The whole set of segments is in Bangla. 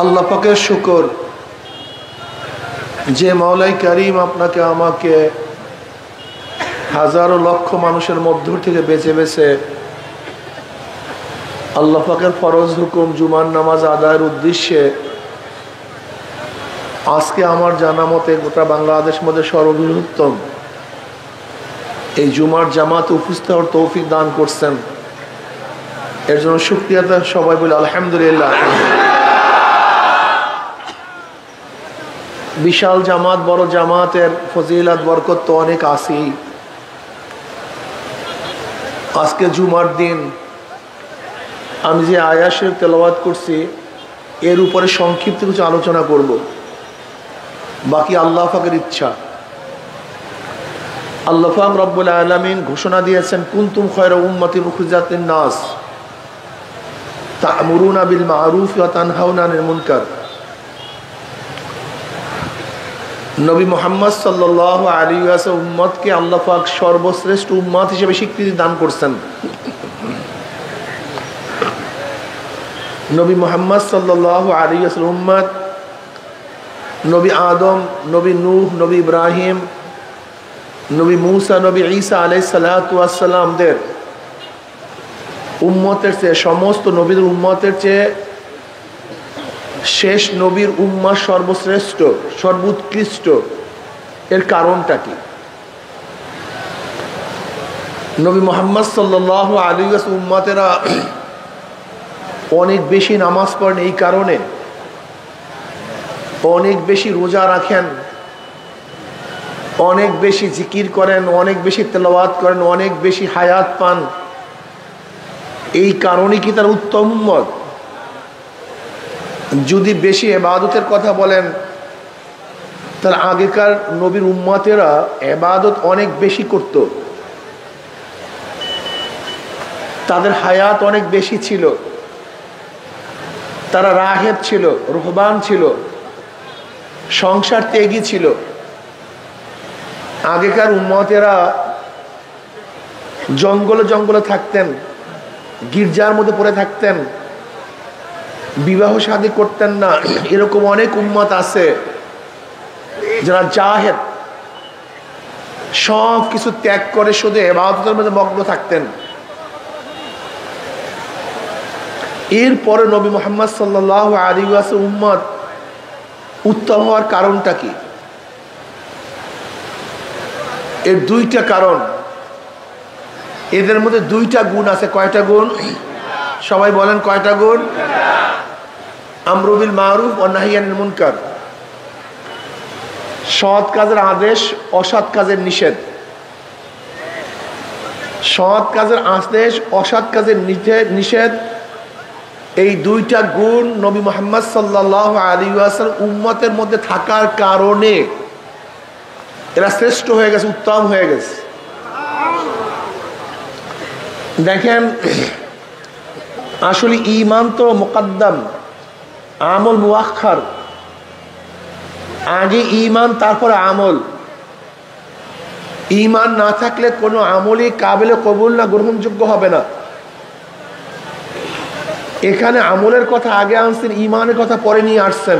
আল্লাহ পাকের শুকর যে মাওলাই কারীম আপনাকে আমাকে হাজারো লক্ষ মানুষের মধ্য থেকে বেছে বেছে আল্লাহ পাকের ফরজ হুকুম জুমার নামাজ আদায়ের উদ্দেশ্যে আজকে আমার জানা মতে গোটা বাংলাদেশ মধ্যে সর্ববৃহত্তম এই জুমার জামাতে উপস্থিত হওয়ার তৌফিক দান করছেন। এর জন্য শুকরিয়া সবাই বলে আলহামদুলিল্লাহ। বিশাল জামাত, বড় জামাতের ফজিলত বরকত তো অনেক আছেই। আজকে জুমার দিন আমি যে আয়াত শরীফ তেলাওয়াত করছি এর উপরে সংক্ষিপ্ত কিছু আলোচনা করব, বাকি আল্লাহ পাকের ইচ্ছা। আল্লাহ পাক রব্বুল আলামিন ঘোষণা দিয়েছেন, কুনতুম খায়রা উম্মাতিন উখরিজাত লিন-নাস তা'মুরুনা বিল মা'রুফ ওয়া তানহাউনা আনিল মুনকার। নবী মুহাম্মদ সাল্লাল্লাহু আলাইহি ওয়াসাল্লাম উম্মতকে আল্লাহ পাক সর্বশ্রেষ্ঠ উম্মত হিসেবে স্বীকৃতি দান করছেন। নবী মুহাম্মদ সাল্লাল্লাহু আলাইহি ওয়াসাল্লাম উম্মত নবী আদম, নবী নূহ, নবী ইব্রাহিম, নবী মুসা, নবী ঈসা আলাইহিস সালাতু ওয়াস সালামদের উম্মতের চেয়ে, সমস্ত নবীদের উম্মতের চেয়ে শেষ নবীর উম্মাহ সর্বশ্রেষ্ঠ, সর্বোৎকৃষ্ট। এর কারণটা কি? নবী মুহাম্মদ সাল্লাল্লাহু আলাইহি ওয়াসাল্লাম উম্মতেরা অনেক বেশি নামাজ পড়েন, এই কারণে অনেক বেশি রোজা রাখেন, অনেক বেশি জিকির করেন, অনেক বেশি তেলাওয়াত করেন, অনেক বেশি হায়াত পান। এই কারণে কি তার উত্তম উম্মত? যদি বেশি ইবাদতের কথা বলেন, তার আগেকার নবীর উম্মতেরা ইবাদত অনেক বেশি করত, তাদের হায়াত অনেক বেশি ছিল, তারা রাহেব ছিল, রুহবান ছিল, সংসার ত্যাগী ছিল। আগেকার উম্মতেরা জঙ্গলে জঙ্গলে থাকতেন, গির্জার মধ্যে পড়ে থাকতেন, বিবাহ শাদী করতেন না। এরকম অনেক উম্মত আছে যারা জাহেদ, সব কিছু ত্যাগ করে শুধু ইবাদতের মধ্যে মগ্ন থাকতেন। এরপরে নবী মুহাম্মদ সাল্লাল্লাহু আলাইহি ওয়াসাল্লাম উম্মত উত্তম হওয়ার কারণটা কি? এর দুইটা কারণ। এদের মধ্যে দুইটা গুণ আছে। কয়টা গুণ? সবাই বলেন কয়টা গুণ? আমরু বিল মারুফ ওয়া নাহয়ি আনিল মুনকার, সৎ কাজের আদেশ, অসৎ কাজের নিষেধ। সৎ কাজের আদেশ, অসৎ কাজের নিষেধ, এই দুইটা গুণ নবী মুহাম্মদ সাল্লাল্লাহু আলাইহি ওয়াসাল্লাম উম্মতের মধ্যে থাকার কারণে এরা শ্রেষ্ঠ হয়ে গেছে, উত্তম হয়ে গেছে। দেখেন, আসলে ঈমান তো মুকদ্দম, আমল মুআক্খার। আগে ঈমান, তারপরে আমল। ঈমান না থাকলে কোনো আমলই কাবিলে কবুল না, গ্রহণযোগ্য হবে না। এখানে আমলের কথা আগে আনছেন, ঈমানের কথা পরে নিয়ে আসছেন।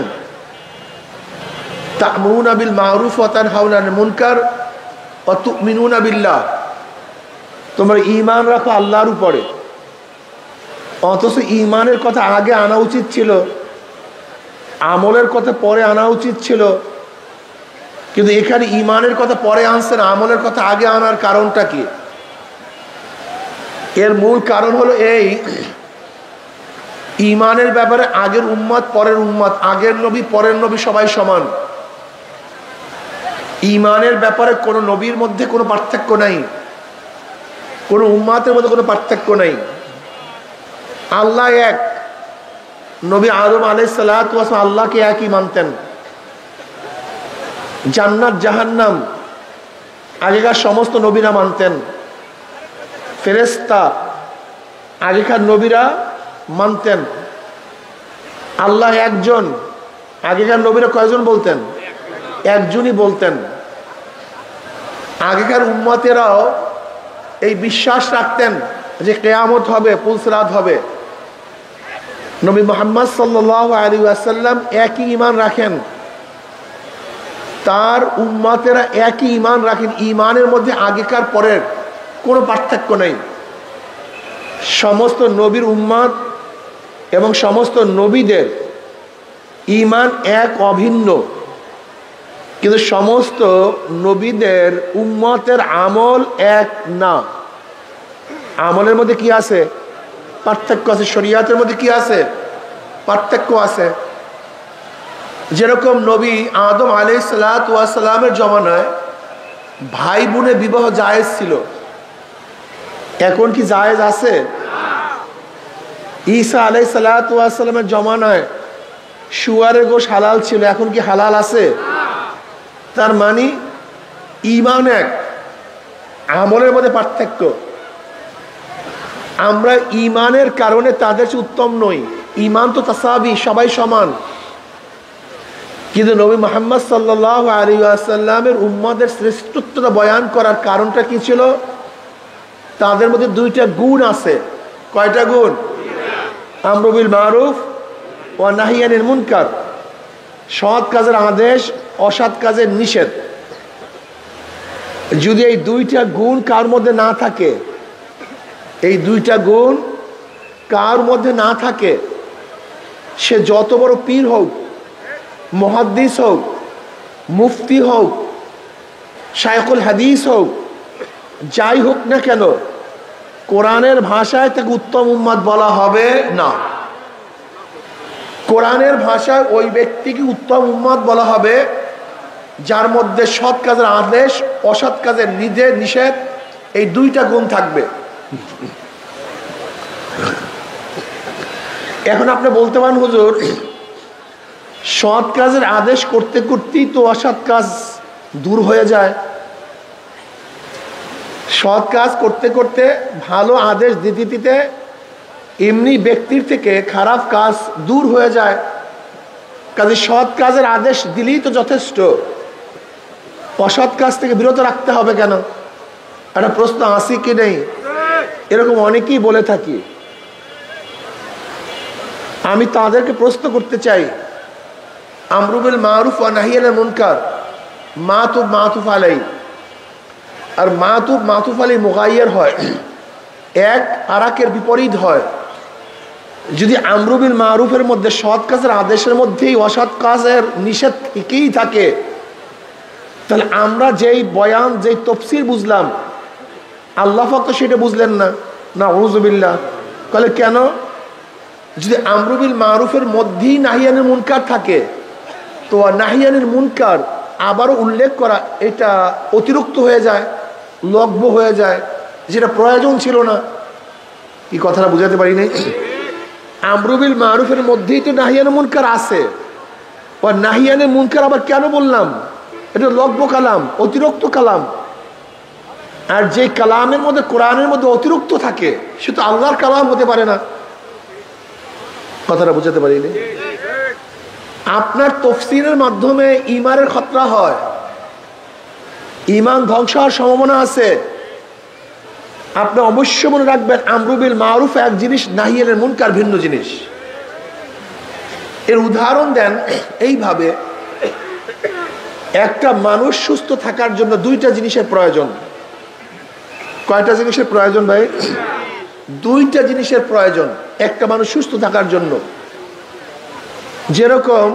তা'মুরুনা বিল মা'রুফ ওয়া তানহাউনা আনিল মুনকার ওয়া তু'মিনুনা বিল্লাহ। তোমরা ঈমান রাখো আল্লাহর উপরে। অথচ ঈমানের কথা আগে আনা উচিত ছিল, আমলের কথা পরে আনা উচিত ছিল। কিন্তু এখানে ঈমানের কথা পরে আনছেন, আমলের কথা আগে আনার কারণটা কি? এর মূল কারণ হলো এই, ঈমানের ব্যাপারে আগের উম্মত পরের উম্মত, আগের নবী পরের নবী সবাই সমান। ঈমানের ব্যাপারে কোনো নবীর মধ্যে কোনো পার্থক্য নাই, কোনো উম্মতের মধ্যে কোনো পার্থক্য নাই। আল্লাহ এক। নবী আদম আলাইহিস সালাতু ওয়াস সালাম আল্লাহকে একই মানতেন। জান্নাত জাহান্নাম আগেকার সমস্ত নবীরা মানতেন। ফেরেশতা আগেকার নবীরা মানতেন। আল্লাহ একজন, আগেকার নবীরা কয়জন বলতেন? একজনই বলতেন। আগেকার উম্মতেরাও এই বিশ্বাস রাখতেন যে কিয়ামত হবে, পুলসিরাত হবে। নবী মুহাম্মদ সাল্লাল্লাহু আলাইহি ওয়াসাল্লাম একই ঈমান রাখেন, তার উম্মতেরা একই ঈমান রাখেন। ঈমানের মধ্যে আগেকার পরের কোনো পার্থক্য নেই। সমস্ত নবীর উম্মত এবং সমস্ত নবীদের ঈমান এক, অভিন্ন। কিন্তু সমস্ত নবীদের উম্মতের আমল এক না। আমলের মধ্যে কি আছে? পার্থক্য আছে। শরীয়তের মধ্যে কি আছে? পার্থক্য আছে। যেরকম নবী আদম আলাইহিস সালাতু ওয়াস সালামের জমানায় ভাই বোনে বিবাহ জায়েজ ছিল, এখন কি জায়েজ আছে? ঈসা আলাইহিস সালাতু ওয়াস সালামের জমানায় শুয়ারের গোশ হালাল ছিল, এখন কি হালাল আছে? তার মানে ঈমান এক, আমলের মধ্যে পার্থক্য। আমরা ঈমানের কারণে তাদের চেয়ে উত্তম নই। ঈমান তো তাসাবি, সবাই সমান। কিন্তু নবী মুহাম্মদ সাল্লাল্লাহু আলাইহি ওয়াসাল্লামের উম্মতের শ্রেষ্ঠত্বটা বয়ান করার কারণটা কি ছিল? তাদের মধ্যে দুইটা গুণ আছে। কয়টা গুণ? আমরু বিল মারুফ ওয়া নাহি আনিল মুনকার, সৎ কাজের আদেশ, অসৎ কাজের নিষেধ। যদি এই দুইটা গুণ কার মধ্যে না থাকে, এই দুইটা গুণ কার মধ্যে না থাকে, সে যত বড় পীর হোক, মুহাদ্দিস হোক, মুফতি হোক, শায়খুল হাদিস হোক, যাই হোক না কেন, কোরআনের ভাষায় তাকে উত্তম উম্মত বলা হবে না। কোরআনের ভাষায় ওই ব্যক্তিকে উত্তম উম্মত বলা হবে যার মধ্যে সৎ কাজের আদেশ, অসৎ কাজের নিষেধ, এই দুইটা গুণ থাকবে। এখন আপনি বলতে পারেন, হুজুর সৎ কাজের আদেশ করতে করতেই তো অসৎ কাজ দূর হয়ে যায়। সৎ কাজ করতে করতে, ভালো আদেশ দিতে দিতে এমনি ব্যক্তির থেকে খারাপ কাজ দূর হয়ে যায়। কাজে সৎ কাজের আদেশ দিলেই তো যথেষ্ট, অসৎ কাজ থেকে বিরত রাখতে হবে কেন? একটা প্রশ্ন আসি কি নেই? এরকম অনেকেই বলে থাকি। আমি তাদেরকে প্রশ্ন করতে চাই, আমরু বিল মারুফ ওয়া নাহি আনিল মুনকার মাতুফ আলাই, আর মাতুফ আলাই মুগায়্যার হয়, এক আরেকের বিপরীত হয়। যদি আমরু বিল মারুফের মধ্যে সৎ কাজের আদেশের মধ্যেই অসৎ কাজের নিষেধ থেকেই থাকে, তাহলে আমরা যেই বয়ান, যেই তফসির বুঝলাম, আল্লাহ পাক তো সেটা বুঝলেন না। নাউযুবিল্লাহ। তাহলে কেন? যদি আমরু বিল মারুফের মধ্যেই নাহি আনিল মুনকার থাকে, তো নাহি আনিল মুনকার আবারও উল্লেখ করা এটা অতিরিক্ত হয়ে যায়, লগ্ব হয়ে যায়, যেটা প্রয়োজন ছিল না। কি কথাটা বুঝাতে পারি নাই? আমরু বিল মারুফের মধ্যেই তো নাহি আনিল মুনকার আছে, ও নাহি আনিল মুনকার আবার কেন বললাম? এটা লগ্ব কালাম, অতিরিক্ত কালাম। আর যে কালামের মধ্যে, কোরআনের মধ্যে অতিরিক্ত থাকে, সে তো আল্লাহর কালাম হতে পারে না। কথাটা বুঝাতে পারিনি? আপনার তফসিরের মাধ্যমে ঈমানের খতরা হয়, ঈমান ধ্বংস হওয়ার সম্ভাবনা আছে। আপনি অবশ্যই মনে রাখবেন, আমরু বিল মারুফ এক জিনিস, নাহি আনিল মুনকার ভিন্ন জিনিস। এর উদাহরণ দেন এইভাবে, একটা মানুষ সুস্থ থাকার জন্য দুইটা জিনিসের প্রয়োজন। কয়টা জিনিসের প্রয়োজন ভাই? দুইটা জিনিসের প্রয়োজন একটা মানুষ সুস্থ থাকার জন্য। যেরকম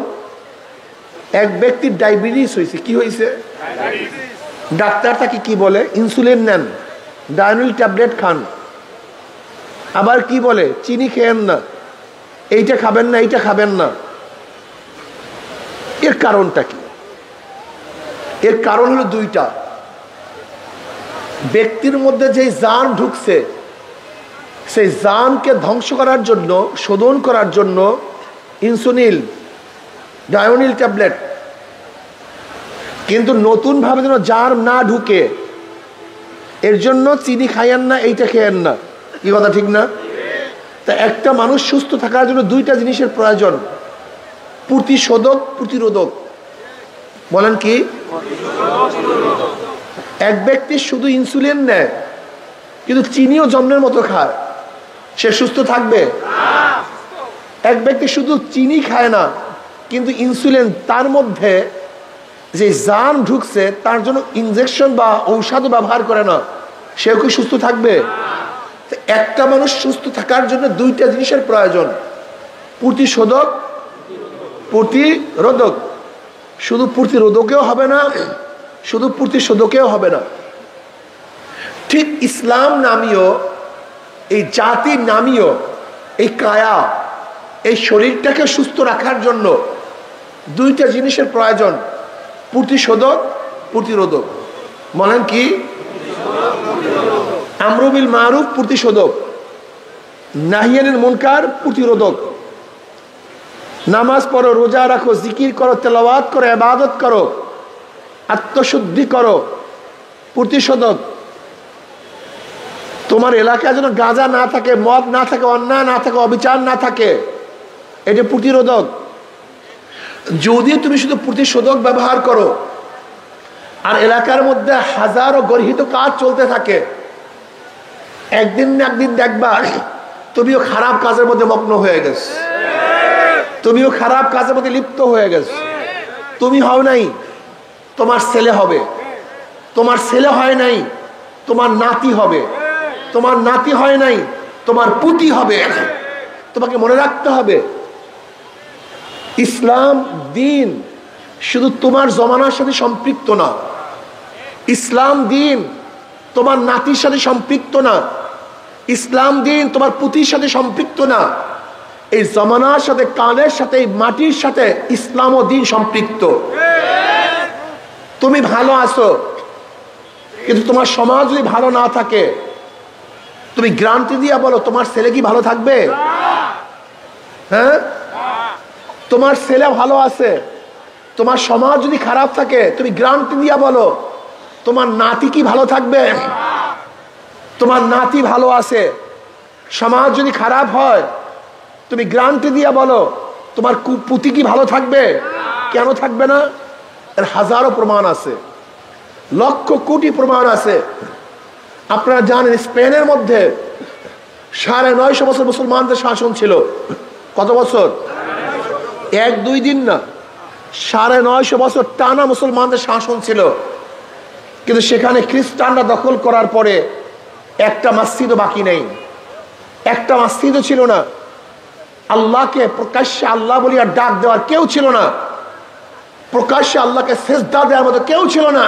এক ব্যক্তির ডায়াবেটিস হয়েছে। কি হয়েছে? ডাক্তার তাকে কি বলে? ইনসুলিন নেন, ডায়নিল ট্যাবলেট খান। আবার কি বলে? চিনি খেয়েন না, এইটা খাবেন না, এইটা খাবেন না। এর কারণটা কি? এর কারণ হলো দুইটা। ব্যক্তির মধ্যে যে জান ঢুকছে, সেই জানকে ধ্বংস করার জন্য, শোধন করার জন্য ইনসুলিন, ডায়োনিল ট্যাবলেট। কিন্তু নতুনভাবে যেন জান না ঢুকে, এর জন্য চিনি খাইয়েন না, এইটা খেয়েন না। কি কথা ঠিক না? তা একটা মানুষ সুস্থ থাকার জন্য দুইটা জিনিসের প্রয়োজন, প্রতিশোধক, প্রতিরোধক। বলেন কি? এক ব্যক্তি শুধু ইনসুলিন নেয় কিন্তু চিনিও জন্মের মতো খায়, সে সুস্থ থাকবে? এক ব্যক্তি শুধু চিনি খায় না, কিন্তু ইনসুলিন তার মধ্যে যে জান ঢুকছে তার জন্য ইনজেকশন বা ঔষধ ব্যবহার করে না, সেও কি সুস্থ থাকবে? একটা মানুষ সুস্থ থাকার জন্য দুইটা জিনিসের প্রয়োজন, প্রতিশোধক, প্রতিরোধক। শুধু প্রতিরোধকেও হবে না, শুধু প্রতিশোধকেও হবে না। ঠিক ইসলাম নামীয় এই জাতি নামীয় এই কায়া, এই শরীরটাকে সুস্থ রাখার জন্য দুইটা জিনিসের প্রয়োজন, প্রতিশোধক, প্রতিরোধক। বলেন কি? আমরু বিল মারুফ প্রতিশোধক, নাহি আনিল মুনকার প্রতিরোধক। নামাজ পড়ো, রোজা রাখো, জিকির করো, তেলাওয়াত করো, ইবাদত করো, আত্মশুদ্ধি করো, প্রতিশোধক। তোমার এলাকায় যেন গাঁজা না থাকে, মদ না থাকে, অন্যায় না থাকে, অবিচার না থাকে, এটা প্রতিরোধক। যদি তুমি শুধু প্রতিশোধক ব্যবহার করো আর এলাকার মধ্যে হাজারো গর্হিত কাজ চলতে থাকে, একদিন না একদিন দেখবা তুমিও খারাপ কাজের মধ্যে মগ্ন হয়ে গেছো, তুমিও খারাপ কাজের মধ্যে লিপ্ত হয়ে গেছো। তুমি হও নাই, তোমার ছেলে হবে, তোমার ছেলে হয় নাই, তোমার নাতি হবে, তোমার নাতি হয় নাই, তোমার পুতি হবে। তোমাকে মনে রাখতে হবে, ইসলাম দিন শুধু তোমার জমানার সাথে সম্পৃক্ত না, ইসলাম দিন তোমার নাতির সাথে সম্পৃক্ত না, ইসলাম দিন তোমার পুতির সাথে সম্পৃক্ত না, এই জমানার সাথে, কালের সাথে, এই মাটির সাথে ইসলাম ও দিন সম্পৃক্ত। তুমি ভালো আছো, কিন্তু তোমার সমাজ যদি ভালো না থাকে, তুমি গ্যারান্টি দিয়া বলো তোমার ছেলে কি ভালো থাকবে? হ্যাঁ, তোমার ছেলে ভালো আছে, তোমার সমাজ যদি খারাপ থাকে, তুমি গ্যারান্টি দিয়া বলো তোমার নাতি কি ভালো থাকবে? তোমার নাতি ভালো আছে, সমাজ যদি খারাপ হয়, তুমি গ্যারান্টি দিয়া বলো তোমার পুতি কি ভালো থাকবে? কেন থাকবে না? এর হাজারো প্রমাণ আছে, লক্ষ কোটি প্রমাণ আছে। আপনারা জানেন স্পেনের মধ্যে 950 বছর মুসলমানদের শাসন ছিল। কত বছর? 1-2 দিন না, 950 বছর টানা মুসলমানদের শাসন ছিল। কিন্তু সেখানে খ্রিস্টানরা দখল করার পরে একটা মসজিদও বাকি নেই, একটা মসজিদও ছিল না। আল্লাহকে প্রকাশ্যে আল্লাহ বলিয়া ডাক দেওয়ার কেউ ছিল না, প্রকাশ্যে আল্লাহকে সেজদা দেওয়ার মতো কেউ ছিল না।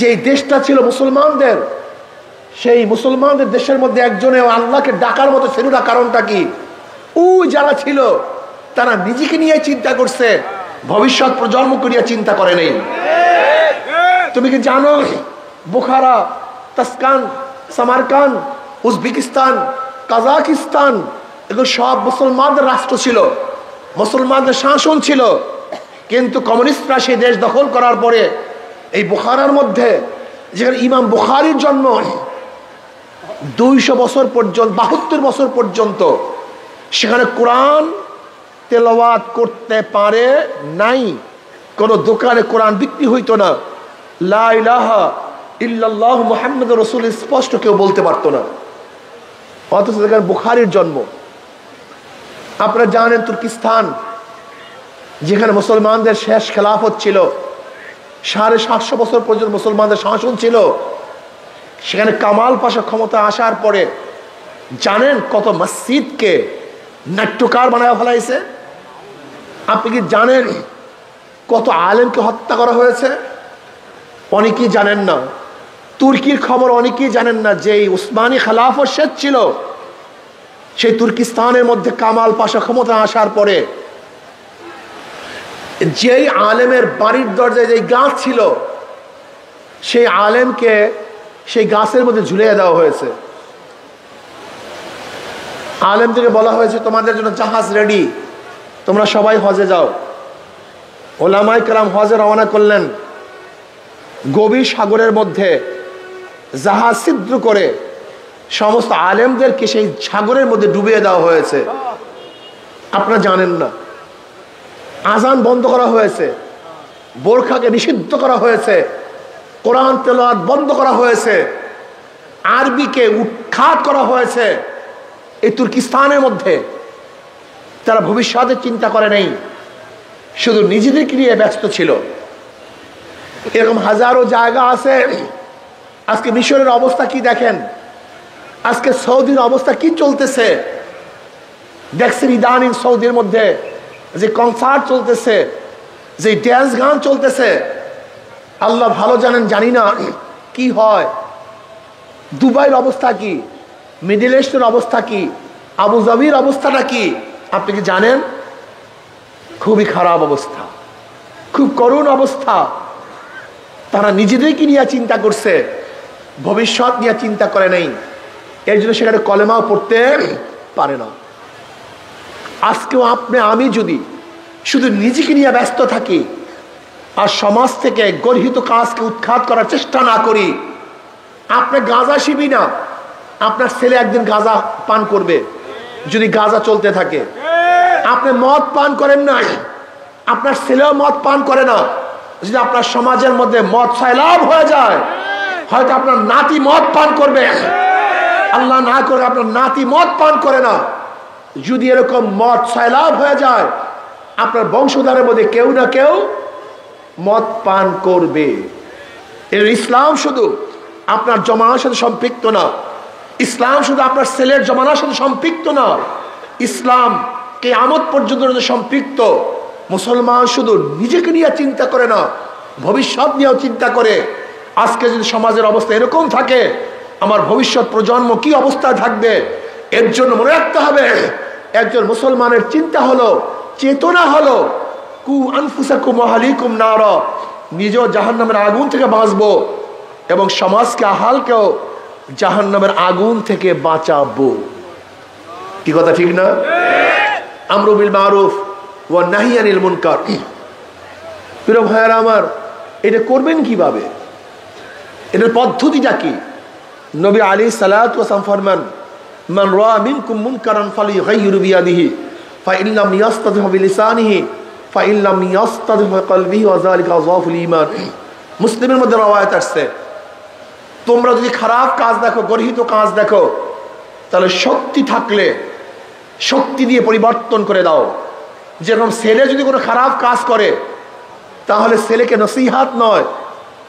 যে দেশটা ছিল মুসলমানদের, সেই মুসলমানদের দেশের মধ্যে একজনে আল্লাহকে ডাকার মতো ছিল না। কারণটা কি? ও যারা ছিল তারা নিজেকে নিয়ে চিন্তা করছে, ভবিষ্যৎ প্রজন্ম করিয়া চিন্তা করে নেই। তুমি কি জানো বুখারা, তাসকান, সামারকান, উজবেকিস্তান, কাজাকিস্তান এগুলো সব মুসলমানদের রাষ্ট্র ছিল, মুসলমানদের শাসন ছিল। কিন্তু কমিউনিস্টরা সেই দেশ দখল করার পরে এই বুখারার মধ্যে, যেখানে ইমাম বুখারীর জন্ম, 200 বছর পর্যন্ত, 72 বছর পর্যন্ত সেখানে কোরআন তেলাওয়াত করতে পারে নাই। কোন দোকানে কোরআন বিক্রি হইতো না, লা ইলাহা ইল্লাল্লাহু মুহাম্মাদুর রাসূল স্পষ্ট কেউ বলতে পারতো না, অথচ সেখানে বুখারীর জন্ম। আপনারা জানেন তুর্কিস্তান, যেখানে মুসলমানদের শেষ খেলাফত ছিল, 750 বছর পর্যন্ত মুসলমানদের শাসন ছিল, সেখানে কামাল পাশা ক্ষমতা আসার পরে জানেন কত মসজিদকে নাট্যকার বানায় ফেলাইছে? আপনি কি জানেন কত আলেমকে হত্যা করা হয়েছে? অনেকেই জানেন না। তুর্কির খবর অনেকেই জানেন না, যে উসমানী খেলাফত শেষ ছিল, সেই তুর্কিস্তানের মধ্যে কামাল পাশা ক্ষমতা আসার পরে যেই আলেমের বাড়ির দরজায় যেই গাছ ছিল, সেই আলেমকে সেই গাছের মধ্যে ঝুলিয়ে দেওয়া হয়েছে। আলেমদেরকে বলা হয়েছে তোমাদের জন্য জাহাজ রেডি, তোমরা সবাই হজে যাও। ওলামায়ে কেরাম হজে রওনা করলেন। গভীর সাগরের মধ্যে জাহাজ ছিদ্র করে সমস্ত আলেমদেরকে সেই সাগরের মধ্যে ডুবিয়ে দেওয়া হয়েছে। আপনারা জানেন না। আজান বন্ধ করা হয়েছে, বোরখাকে নিষিদ্ধ করা হয়েছে, কোরআন তেলাওয়াত বন্ধ করা হয়েছে, আরবিকে উৎখাত করা হয়েছে এই তুর্কিস্তানের মধ্যে। তারা ভবিষ্যতের চিন্তা করে নাই, শুধু নিজেদেরকে নিয়ে ব্যস্ত ছিল। এরকম হাজারো জায়গা আছে। আজকে মিশরের অবস্থা কি দেখেন, আজকে সৌদির অবস্থা কি চলতেছে দেখছেন। ইদানিং সৌদির মধ্যে যে কনসার্ট চলতেছে, যে ড্যান্স গান চলতেছে, আল্লাহ ভালো জানেন, জানি না কি হয়। দুবাইয়ের অবস্থা কি, মিডল ইস্টের অবস্থা কি, আবুধাবির অবস্থাটা কি আপনি কি জানেন? খুবই খারাপ অবস্থা, খুব করুণ অবস্থা। তারা নিজেদেরকে নিয়ে চিন্তা করছে, ভবিষ্যৎ নিয়ে চিন্তা করে নাই। এর জন্য সেখানে কলেমাও পড়তে পারে না। আজকেও আপনি আমি যদি শুধু নিজেকে নিয়ে ব্যস্ত থাকি আর সমাজ থেকে গর্হিত কাজকে উৎখাত করার চেষ্টা না করি, আপনি গাঁজা শিবি না, আপনার ছেলে একদিন গাঁজা পান করবে যদি গাঁজা চলতে থাকে। আপনি মদ পান করেন না, আপনার ছেলেও মদ পান করে না। যদি আপনার সমাজের মধ্যে মদ সয়লাভ হয়ে যায়, হয়তো আপনার নাতি মদ পান করবে। আল্লাহ না করে আপনার নাতি মদ পান করে না, যদি এরকম মদ সয়লাভ হয়ে যায়, আপনার বংশধরের মধ্যে কেউ না কেউ মদ পান করবে। এর ইসলাম শুধু আপনার জমানার সাথে সম্পৃক্ত না, ইসলাম শুধু আপনার ছেলের জমানার সাথে সম্পৃক্ত না, ইসলাম কিয়ামত পর্যন্ত সম্পৃক্ত। মুসলমান শুধু নিজেকে নিয়ে চিন্তা করে না, ভবিষ্যৎ নিয়েও চিন্তা করে। আজকে যদি সমাজের অবস্থা এরকম থাকে, আমার ভবিষ্যৎ প্রজন্ম কি অবস্থায় থাকবে? এর জন্য মনে রাখতে হবে, একজন মুসলমানের চিন্তা হলো, চেতনা হলো, কু আনফুসাকুম ওয়া আহলিকুম নারা, নিজেও জাহান্নামের আগুন থেকে বাঁচবো এবং সমাজকে আহালকেও জাহান্নামের আগুন থেকে বাঁচাবো। কি কথা ঠিক না? আমরু বিল মারুফ ওয়া নাহি আনিল মুনকার। প্রিয় ভাইয়েরা আমার, এটা করবেন কিভাবে? এটার পদ্ধতিটা কি? নবী আলাইহিস সালাতু ওয়াস সালাম ফরমান, মান রাআ মিনকুম মুনকারান ফালিয়ুগাইয়িরু বিয়াদিহি ফাইন লাম ইয়াস্তাতিহ বিলিসানিহি ফাইন লাম ইয়াস্তাতিহ বিকলবিহি ওয়া যালিকা আযাফুল ঈমান। মুসলিমের মধ্যে রওয়ায়াত আসছে, তোমরা যদি খারাপ কাজ দেখো, গর্হিত কাজ দেখো, তাহলে শক্তি থাকলে শক্তি দিয়ে পরিবর্তন করে দাও। যেরকম ছেলে যদি কোনো খারাপ কাজ করে, তাহলে ছেলেকে নসিহাত নয়,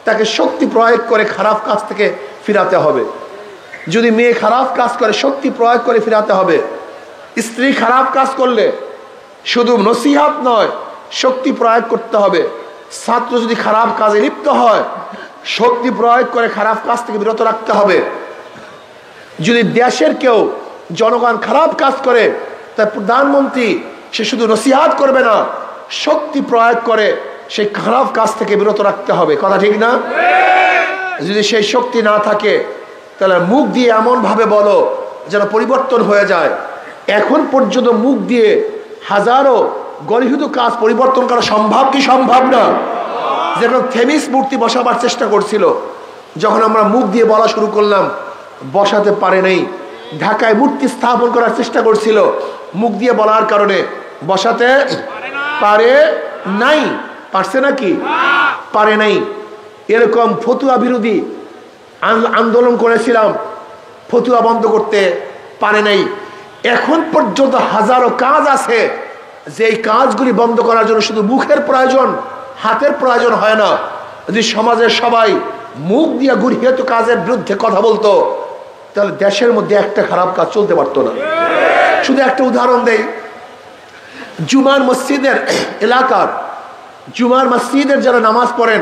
তাকে শক্তি প্রয়োগ করে খারাপ কাজ থেকে ফিরাতে হবে। যদি মেয়ে খারাপ কাজ করে, শক্তি প্রয়োগ করে ফিরাতে হবে। স্ত্রী খারাপ কাজ করলে শুধু নসিহাত নয়, শক্তি প্রয়োগ করতে হবে। ছাত্র যদি খারাপ কাজে লিপ্ত হয়, শক্তি প্রয়োগ করে খারাপ কাজ থেকে বিরত রাখতে হবে। যদি দেশের কেউ জনগণ খারাপ কাজ করে, তাই প্রধানমন্ত্রী সে শুধু নসিহাত করবে না, শক্তি প্রয়োগ করে সেই খারাপ কাজ থেকে বিরত রাখতে হবে। কথা ঠিক না? যদি সেই শক্তি না থাকে, তাহলে মুখ দিয়ে এমন ভাবে বলো যেন পরিবর্তন হয়ে যায়। এখন পর্যন্ত মুখ দিয়ে হাজারো গর্হিত কাজ পরিবর্তন করা সম্ভব কি সম্ভব না? যেরকম থেমিস মূর্তি বসাবার চেষ্টা করছিল, যখন আমরা মুখ দিয়ে বলা শুরু করলাম, বসাতে পারে নাই। ঢাকায় মূর্তি স্থাপন করার চেষ্টা করছিল, মুখ দিয়ে বলার কারণে বসাতে পারে নাই। পারছে নাকি? পারে নাই। এরকম ফতুয়া বিরোধী আন্দোলন করেছিলাম, ফতুয়া বন্ধ করতে পারে নাই। এখন পর্যন্ত হাজারো কাজ আছে, যে এই কাজগুলি বন্ধ করার জন্য শুধু মুখের প্রয়োজন, হাতের প্রয়োজন হয় না। যদি সমাজের সবাই মুখ দিয়ে গর্হিত কাজের বিরুদ্ধে কথা বলতো, তাহলে দেশের মধ্যে একটা খারাপ কাজ চলতে পারতো না। শুধু একটা উদাহরণ দেই, জুমার মসজিদের এলাকার, জুমার মসজিদের যারা নামাজ পড়েন,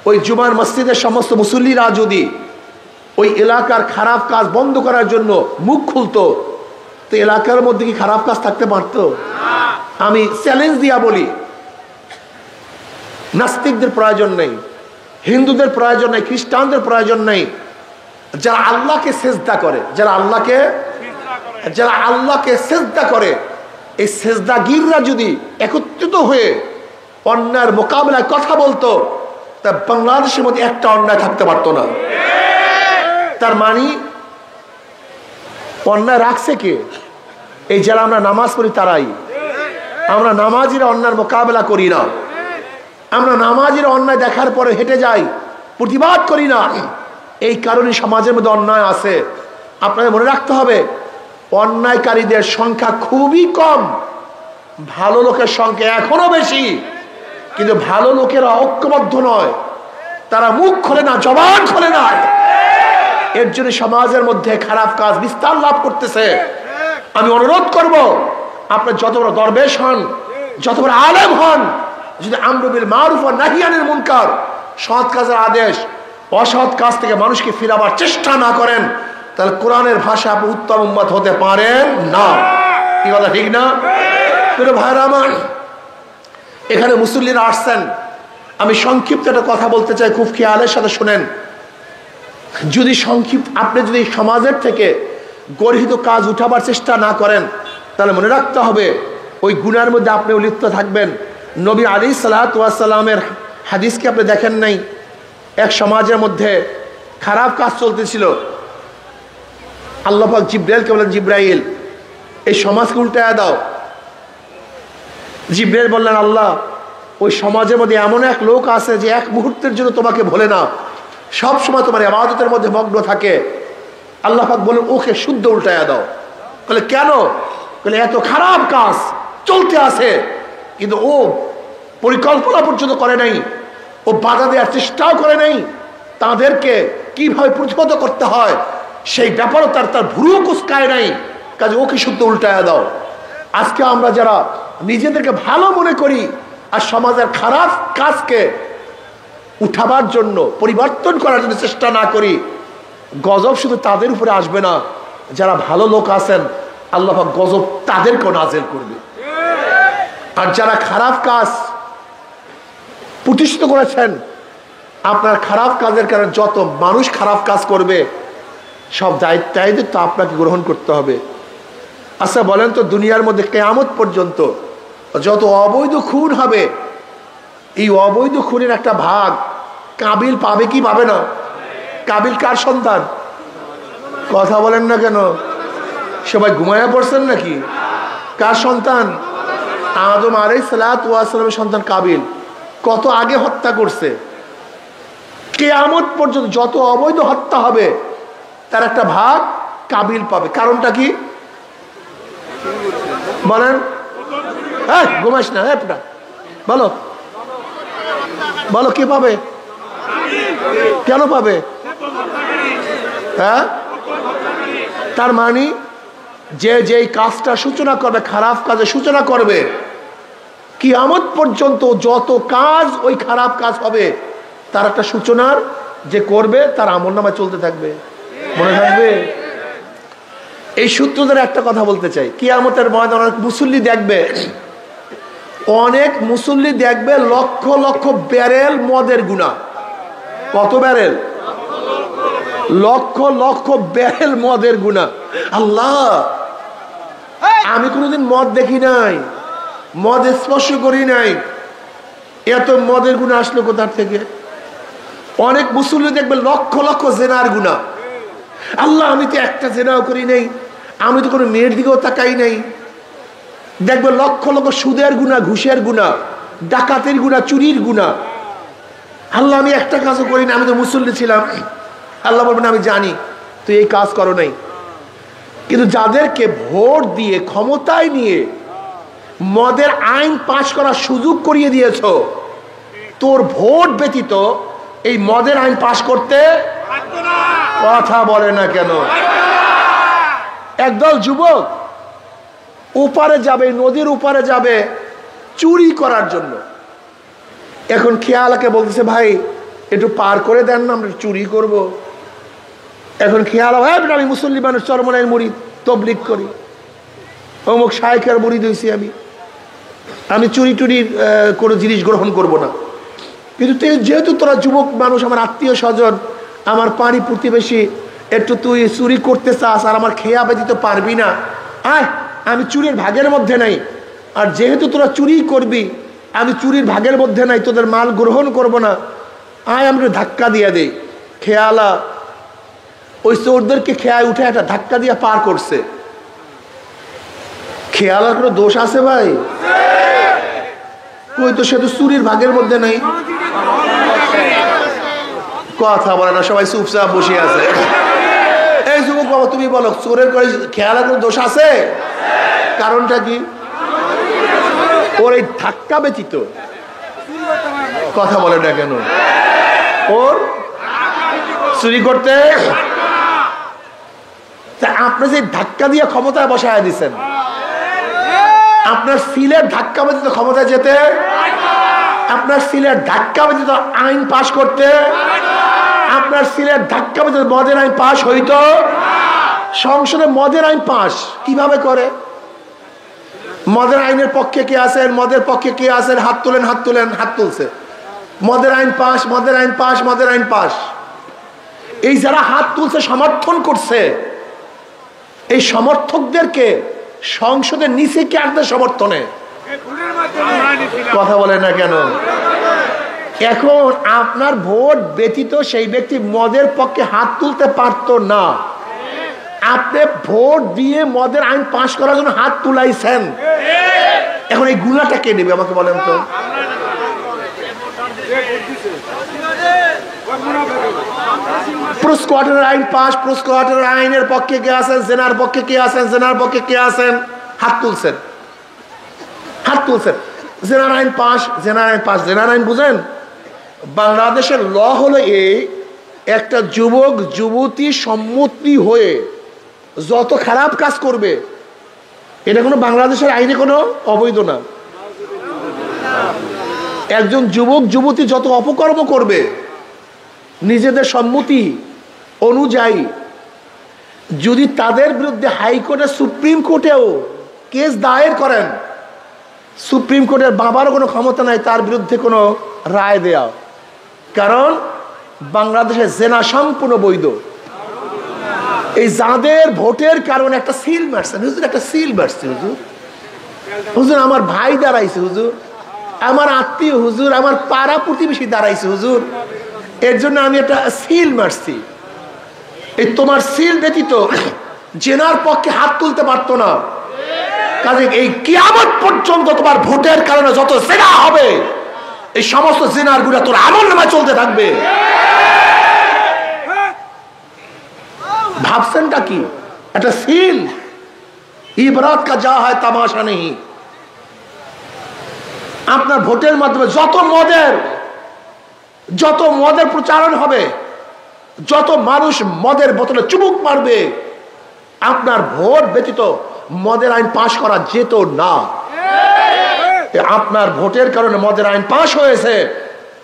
ওই জুমার মসজিদের সমস্ত মুসল্লিরা যদি ওই এলাকার খারাপ কাজ বন্ধ করার জন্য মুখ খুলতো, তো এলাকার মধ্যে কি খারাপ কাজ থাকতে পারতো? আমি চ্যালেঞ্জ দিয়া বলি, নাস্তিকদের প্রয়োজন নেই, হিন্দুদের প্রয়োজন নেই, খ্রিস্টানদের প্রয়োজন নেই। যারা আল্লাহকে সেজদা করে, যারা আল্লাহকে সেজদা করে, এই সেজদাগীররা যদি একত্রিত হয়ে অন্যায়ের মোকাবিলায় কথা বলতো, তা বাংলাদেশের মধ্যে একটা অন্যায় থাকতে পারতো না। তার মানে অন্যায় রাখছে কে? এই যারা আমরা নামাজ পড়ি তারাই। আমরা নামাজিরা অন্যায়ের মোকাবেলা করি না, আমরা নামাজিরা অন্যায় দেখার পরে হেঁটে যাই, প্রতিবাদ করি না। এই কারণে সমাজের মধ্যে অন্যায় আছে। আপনাদের মনে রাখতে হবে, অন্যায়কারীদের সংখ্যা খুবই কম, ভালো লোকের সংখ্যা এখনো বেশি, কিন্তু ভালো লোকেরা ঐক্যবদ্ধ নয়, তারা মুখ খোলে না, জবান খোলে না। এর জন্য সমাজের মধ্যে খারাপ কাজ বিস্তার লাভ করতেছে। আমি অনুরোধ করব, আপনার যত বড় দরবেশ হন, যত বড় আলেম হন, যদি আমরু বিল মারুফ ওয়া নাহি আনিল মুনকার, সৎ কাজের আদেশ, অসৎ কাজ থেকে মানুষকে ফিরাবার চেষ্টা না করেন, তাহলে কোরআনের ভাষা আপনি উত্তম উম্মত হতে পারেন না। কি কথা ঠিক না? প্রিয় ভাইরা আমার, এখানে মুসল্লিরা আসছেন, আমি সংক্ষিপ্ত একটা কথা বলতে চাই, খুব খেয়ালের সাথে শুনেন। যদি সংক্ষিপ্ত, আপনি যদি সমাজের থেকে গর্হিত কাজ উঠাবার চেষ্টা না করেন, তাহলে মনে রাখতে হবে ওই গুনার মধ্যে আপনিও লিপ্ত থাকবেন। নবী আলাইহিস সালাতু ওয়াস সালামের হাদিসকে আপনি দেখেন নাই? এক সমাজের মধ্যে খারাপ কাজ চলতেছিল, আল্লাহ পাক জিব্রাইলকে বলেন, জিব্রাইল এই সমাজকে উল্টায়া দাও। জিব্রাইল বললেন, আল্লাহ ওই সমাজের মধ্যে এমন এক লোক আছে যে এক মুহূর্তের জন্য তোমাকে ভোলে না, সব সময় তোমার ইবাদতের মধ্যে মগ্ন থাকে। আল্লাহ পাক বলেন, ওকে শুদ্ধ উল্টায়া দাও। বলে কেন? বলে এত খারাপ কাজ চলতে আছে, কিন্তু ও পরিকল্পনা পর্যন্ত করে নাই, ও বাধা দেওয়ার চেষ্টাও করে নাই, তাদেরকে কিভাবে প্রতিহত করতে হয় সেই ব্যাপারও তার ভুরু কুচকায় নাই, কাজে ওকে শুদ্ধ উল্টায়া দাও। আজকে আমরা যারা নিজেদেরকে ভালো মনে করি আর সমাজের খারাপ কাজকে উঠাবার জন্য, পরিবর্তন করার জন্য চেষ্টা না করি, গজব শুধু তাদের উপরে আসবে না, যারা ভালো লোক আছেন আল্লাহ পাক গজব তাদেরকেও নাযিল করবে। আর যারা খারাপ কাজ প্রতিষ্ঠিত করেছেন, আপনার খারাপ কাজের কারণে যত মানুষ খারাপ কাজ করবে, সব দায়িত্ব আপনাকে গ্রহণ করতে হবে। আচ্ছা বলেন তো, দুনিয়ার মধ্যে কিয়ামত পর্যন্ত যত অবৈধ খুন হবে, এই অবৈধ খুনের একটা ভাগ কাবিল পাবে কি পাবে না? কাবিল কার সন্তান? কথা বলেন না কেন? সবাই ঘুমায়া পড়ছেন নাকি? কার সন্তান? আদম আলাইহিস সালাতু ওয়াস সালামের সন্তান কাবিল। কত আগে হত্যা করছে। কিয়ামত পর্যন্ত যত অবৈধ হত্যা হবে তার একটা ভাগ কাবিল পাবে। কারণটা কি বলেন? হ্যাঁ, ঘুমাইস না, হ্যাঁ বলো বলো, কে পাবে? কেন পাবে? হ্যাঁ, তার মানে যে যেই কাজটা সূচনা করবে, খারাপ কাজের সূচনা করবে, কিয়ামত পর্যন্ত যত কাজ ওই খারাপ কাজ হবে তার একটা সূচনার যে করবে তার আমলনামায় চলতে থাকবে। মনে থাকবে? এই সূত্র ধরে একটা কথা বলতে চাই, কিয়ামতের ময়দানে অনেক মুসল্লি দেখবে, অনেক মুসল্লি দেখবে লক্ষ লক্ষ ব্যারেল মদের গুনাহ। কত ব্যারেল? লক্ষ লক্ষ ব্যারেল মদের গুনাহ। আল্লাহ, আমি কোনোদিন মদ দেখি নাই, মদ স্পর্শ করি নাই, এত মদের গুনাহ আসলো কোথার থেকে? অনেক মুসল্লি দেখবে লক্ষ লক্ষ জেনার গুনাহ। আল্লাহ, আমি তো একটা জেনাও করি নাই, আমি তো কোনো মেয়ের দিকেও তাকাই নাই। দেখবে লক্ষ লক্ষ সুদের গুনাহ, ঘুষের গুনাহ, ডাকাতের গুনাহ, চুরির গুনাহ। আল্লাহ, আমি একটা কাজও করি না, আমি তো মুসল্লি ছিলাম। আল্লাহ বলবেন, আমি জানি তুই এই কাজ করো নাই, কিন্তু যাদেরকে ভোট দিয়ে ক্ষমতায় নিয়ে মদের আইন পাশ করার সুযোগ করিয়ে দিয়েছ, তোর ভোট ব্যতীত এই মদের আইন পাশ করতে কথা বলে না কেন? একদল যুবক উপারে যাবে, নদীর উপারে যাবে চুরি করার জন্য। এখন খেয়ালাকে বলতেছে, ভাই একটু পার করে দেন না, আমরা চুরি করব। এখন খেয়াল, আমি মুসল্লি মানুষ, চরমনাইয়ের মুরিদ, তবলিগ করি, অমুক শায়েখের মুরিদ হয়েছি, আমি চুরি টুরির কোনো জিনিস গ্রহণ করব না। কিন্তু যেহেতু তোরা যুবক মানুষ, আমার আত্মীয় স্বজন, আমার পাড়ি প্রতিবেশী, একটু তুই চুরি করতে চাস আর আমার খেয়া ব্যতীত পারবি না, আয় আমি চুরির ভাগের মধ্যে নাই। আর যেহেতু তোরা চুরি করবি, আমি চুরির ভাগের মধ্যে নাই, তোদের মাল গ্রহণ করব না, আয় আমরা ধাক্কা দিয়ে দেই। খেয়ালা ওই চোরদেরকে খেয়ায় উঠে একটা ধাক্কা দিয়ে পার করছে। খেয়ালার কোনো দোষ আছে ভাই? ওই তো, সে তো চুরির ভাগের মধ্যে নাই। কথা বলে না, সবাই চুপচাপ বসে আছে। এই যুবক বাবা, তুমি বলো, চোরের করে খেয়ালার কোনো দোষ আছে? কারণটা কি? ওর এই ধাক্কা ব্যতীত কথা বলে না কেন? ওর চুরি করতে আপনি যে ধাক্কা দিয়ে ক্ষমতায় বসায় দিচ্ছেন, আপনার সিলের ধাক্কা ব্যতীত ক্ষমতায় যেতে, আপনার সিলের ধাক্কা ব্যতীত আইন পাশ করতে, আপনার সিলের ধাক্কা ব্যতীত মদের আইন পাশ হইতো। সংসদে মদের আইন পাশ কিভাবে করে? মদের আইনের পক্ষে কে আছেন, মদের পক্ষে কে আছেন, হাত তোলেন, হাত তোলেন, হাত তুলছে। মদের আইন পাশ, মদের আইন পাশ, মদের আইন পাশ। এই যারা হাত তুলছে, সমর্থন করছে, এই সমর্থকদেরকে সংসদের নিচে কে আসবে সমর্থনে? কথা বলে না কেন? এখন আপনার ভোট ব্যতীত সেই ব্যক্তি মদের পক্ষে হাত তুলতে পারত না। আপনি ভোট দিয়ে মদের আইন পাশ করার জন্য হাত তুলাইছেন। এখন এই গুণাটা কে নেবে আমাকে বলেন তো? প্রস্কোয়াটারের আইন পাশ, প্রস্কোয়াটারের আইনের পক্ষে কে আছেন, জেনার পক্ষে কে আছেন, জেনার পক্ষে কে আছেন, হাত তুলছেন, হাত তুলছেন। জেনার আইন পাশ, জেনার আইন পাশ। জেনার আইন বুঝেন? বাংলাদেশের ল হলো এই, একটা যুবক যুবতী সম্মতি হয়ে যত খারাপ কাজ করবে, এটা কোনো বাংলাদেশের আইনে কোনো অবৈধ না। একজন যুবক যুবতী যত অপকর্ম করবে নিজেদের সম্মতি অনুযায়ী, যদি তাদের বিরুদ্ধে হাইকোর্টে সুপ্রিম কোর্টেও কেস দায়ের করেন, সুপ্রিম কোর্টের বাবারও কোনো ক্ষমতা নাই তার বিরুদ্ধে কোনো রায় দেয়া। কারণ বাংলাদেশে জেনা সম্পূর্ণ বৈধ। এই যাদের ভোটের কারণে একটা সিল মারছেন, হুজুর একটা সিল মারছে, হুজুর, হুজুর আমার ভাই দাঁড়াইছে, হুজুর আমার আত্মীয়, হুজুর আমার পাড়া প্রতিবেশী দাঁড়াইছে, হুজুর এর জন্য আমি একটা সিল মারছি। এই তোমার সিল ব্যতীত জেনার পক্ষে হাত তুলতে পারতো না। কাজে এই কিয়ামত পর্যন্ত তোমার ভোটের কারণে যত জেনা হবে, এই সমস্ত জেনার গুলা তোর আমলনামায় চলতে থাকবে। ভাবছেনটা কি? একটা সিল। ইবরাত কা যা হয় তামাশা নেই। আপনার ভোটের মাধ্যমে যত মদের প্রচারণ হবে, যত মানুষ মদের বোতলে চুমুক মারবে, আপনার ভোট ব্যতীত মদের আইন পাশ করা যেত না। আপনার ভোটের কারণে মদের আইন পাশ হয়েছে,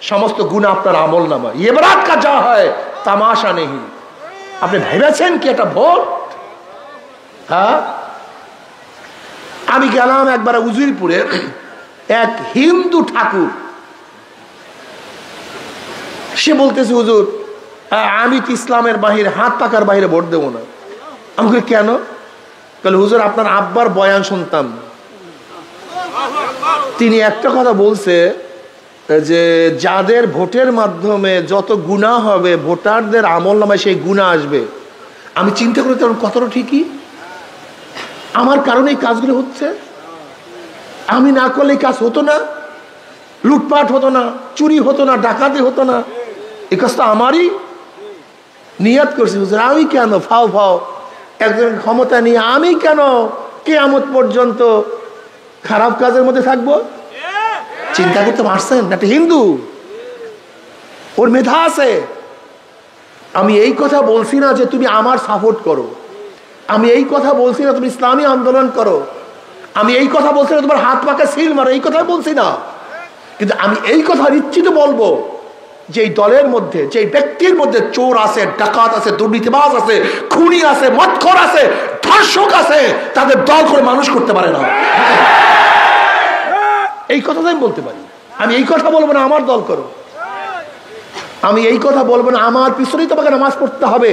সমস্ত গুনাহ আপনার আমলনামায়। ইবরাত কা যা হয় তামাশা নেই। আপনি ভেবেছেন কি এটা ভোট? হ্যাঁ, আমি গেলাম একবার উজিরপুরে, এক হিন্দু ঠাকুর, সে বলতেছে হুজুর আমি তো ইসলামের বাহিরে, হাত পাকার বাহিরে ভোট দেবো না। আমাকে কেন? তাহলে হুজুর আপনার আব্বার বয়ান শুনতাম, তিনি একটা কথা বলছে যে যাদের ভোটের মাধ্যমে যত গুনাহ হবে, ভোটারদের আমলনামায় সেই গুনাহ আসবে। আমি চিন্তা করি তখন কতটা ঠিকই, আমার কারণে এই কাজগুলো হচ্ছে। আমি না করলে এই কাজ হতো না, লুটপাট হতো না, চুরি হতো না, ডাকাতি হতো না। এই কাজটা আমারই নিয়ত করছি। হুজুর আমি কেন ফাও ফাও একজন ক্ষমতা নিয়ে আমি কেন কিয়ামত পর্যন্ত খারাপ কাজের মধ্যে থাকবো? চিন্তা করতে পারছেন? একটা হিন্দু, ওর মেধা আছে। আমি এই কথা বলছি না যে তুমি আমার সাপোর্ট করো, আমি এই কথা বলছি না তুমি ইসলামী আন্দোলন করো, আমি এই কথা বলছি না তোমার হাত পাকে সিল মারো, এই কথা বলছি না। কিন্তু আমি এই কথা নিশ্চিত বলবো যে এই দলের মধ্যে, যে ব্যক্তির মধ্যে চোর আছে, ডাকাত আছে, দুর্নীতিবাজ আছে, খুনি আছে, মদখোর আছে, ধর্ষক আছে, তাদের দল করে মানুষ করতে পারে না। এই কথা আমি বলতে পারি। আমি এই কথা বলবো না আমার দল করো, আমি এই কথা বলবো না আমার পিছনেই তোমাকে নামাজ পড়তে হবে,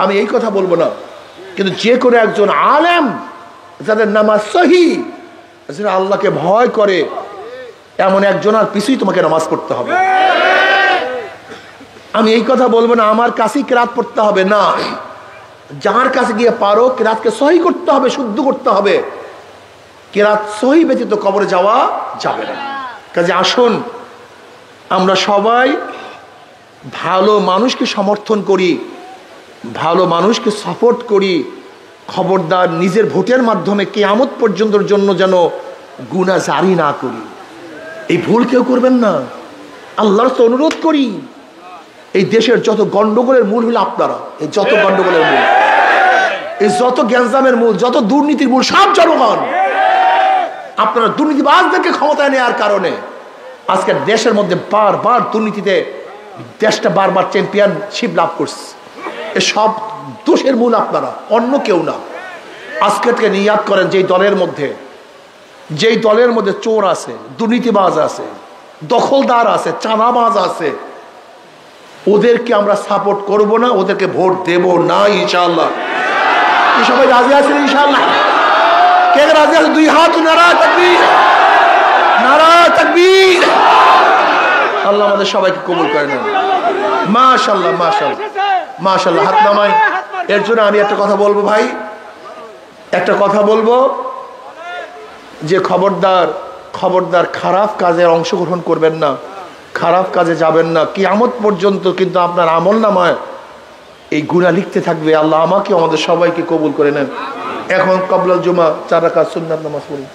আমি এই কথা বলবো না। কিন্তু যে কোনো একজন আলেম যাদের নামাজ সহি, যারা আল্লাহকে ভয় করে, এমন একজনের পিছুই তোমাকে নামাজ পড়তে হবে। আমি এই কথা বলবো না আমার কাছেই কেরাত পড়তে হবে, না, যার কাছে গিয়ে পারো কেরাতকে সহি করতে হবে, শুদ্ধ করতে হবে। কেরাত সহি ব্যতীত কবরে যাওয়া যাবে না। কাজে আসুন আমরা সবাই ভালো মানুষকে সমর্থন করি, ভালো মানুষকে সাপোর্ট করি। খবরদার নিজের ভোটের মাধ্যমে কিয়ামত পর্যন্তর জন্য যেন গুনাহ জারি না করি। এই ভুল কেউ করবেন না, আল্লাহর কাছে অনুরোধ করি। এই দেশের যত গন্ডগোলের মূল হলো আপনারা, এই যত গন্ডগোলের মূল, এই যত গ্যাঞ্জামের মূল, যত দুর্নীতির মূল সব জনগণ। আপনারা দুর্নীতিবাজদেরকে ক্ষমতায় নেওয়ার কারণে আজকে দেশের মধ্যে বারবার দুর্নীতিতে দেশটা বারবার চ্যাম্পিয়নশিপ লাভ করছে। এ সব দোষের মূল আপনারা, অন্য কেউ না। আজকে থেকে নিয়াত করেন, যেই দলের মধ্যে চোর আছে, দুর্নীতিবাজ আছে, দখলদার আছে, চাঁদাবাজ আছে, ওদেরকে আমরা সাপোর্ট করব না, ওদেরকে ভোট দেব না ইনশাআল্লাহ। কি সবাই রাজি আছেন ইনশাআল্লাহ? কে রাজি আছে? দুই হাত নারা তাকবীর, নারা তাকবীর। আল্লাহ আমাদের সবাইকে কবুল করে নেন। মাশাআল্লাহ, মাশাআল্লাহ, মাশাআল্লাহ। হাত নামাই। এর জন্য আমি একটা কথা বলবো ভাই, একটা কথা বলবো যে খবরদার খারাপ কাজে অংশগ্রহণ করবেন না, খারাপ কাজে যাবেন না। কিয়ামত পর্যন্ত কিন্তু আপনার আমলনামায় এই গুনাহ লিখতে থাকবে। আল্লাহ আমাকে আমাদের সবাইকে কবুল করে নেন। এখন কবলাল জুমা 4 রাকাত সুন্নাত নামাজ পড়ি।